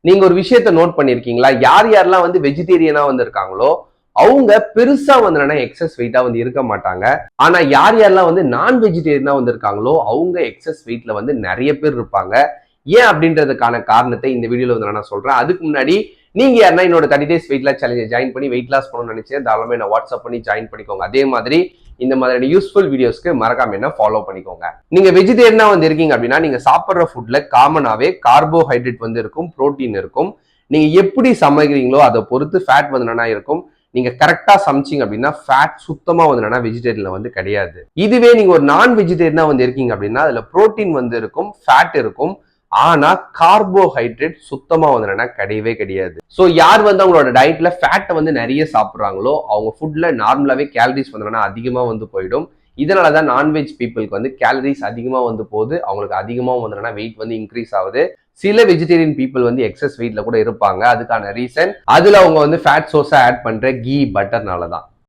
நீங்க ஒரு விஷயத்த நோட் பண்ணிருக்கீங்களா? யார் யாரெல்லாம் வந்து வெஜிடேரியனா வந்து இருக்காங்களோ அவங்க பெருசா வந்து எக்ஸஸ் வெயிட்டா வந்து இருக்க மாட்டாங்க. ஆனா யார் யாரெல்லாம் வந்து நான் வெஜிடேரியனா வந்து இருக்காங்களோ அவங்க எக்ஸஸ் வெயிட்ல வந்து நிறைய பேர் இருப்பாங்க. ஏன் அப்படின்றதுக்கான காரணத்தை இந்த வீடியோல வந்து நான் சொல்றேன். அதுக்கு முன்னாடி நீங்க யாருன்னா என்னோட 30 days weight loss challenge join பண்ணி வெயிட் லாஸ் பண்ணணும்னு நினைச்சேன், தாராளமா என்ன வாட்ஸ்அப் பண்ணி ஜாயின் பண்ணிக்கோங்க. அதே மாதிரி இந்த மாதிரியான யூஸ்ஃபுல் வீடியோஸ்க்கு மறக்காம என்ன ஃபாலோ பண்ணிக்கோங்க. நீங்க வெஜிடேரியனா வந்து இருக்கீங்க அப்படின்னா நீங்க சாப்பிடுற ஃபுட்ல காமனாவே கார்போஹைட்ரேட் வந்து இருக்கும், புரோட்டீன் இருக்கும். நீங்க எப்படி சமைக்கிறீங்களோ அதை பொறுத்து ஃபேட் வந்து என்னன்னா இருக்கும். நீங்க கரெக்டா சமைச்சீங்க அப்படின்னா ஃபேட் சுத்தமா வந்து என்னன்னா வெஜிடேரியன்ல வந்து கிடையாது. இதுவே நீங்க ஒரு நான் வெஜிடேரியனா வந்து இருக்கீங்க அப்படின்னா அதுல புரோட்டீன் வந்து இருக்கும், ஃபேட் இருக்கும். ஆனா கார்போஹைட்ரேட் சுத்தமா வந்து என்னன்னா கிடையவே கிடையாது. சோ யார் வந்து அவங்களோட டயட்ல ஃபேட்டை வந்து நிறைய சாப்பிடுறாங்களோ அவங்க ஃபுட்ல நார்மலாவே கேலரிஸ் வந்து அதிகமா வந்து போயிடும். இதனாலதான் நான்வெஜ் பீப்புளுக்கு வந்து கேலரிஸ் அதிகமா வந்து போகுது, அவங்களுக்கு அதிகமா வந்து வெயிட் வந்து இன்க்ரீஸ் ஆகுது. சில வெஜிடேரியன் பீப்புள் வந்து எக்ஸஸ் வெயிட்ல கூட இருப்பாங்க. அதுக்கான ரீசன் அதுல அவங்க வந்து ஃபேட் சோர்ஸா ஆட் பண்ற கீ, பட்டர்னாலதான்.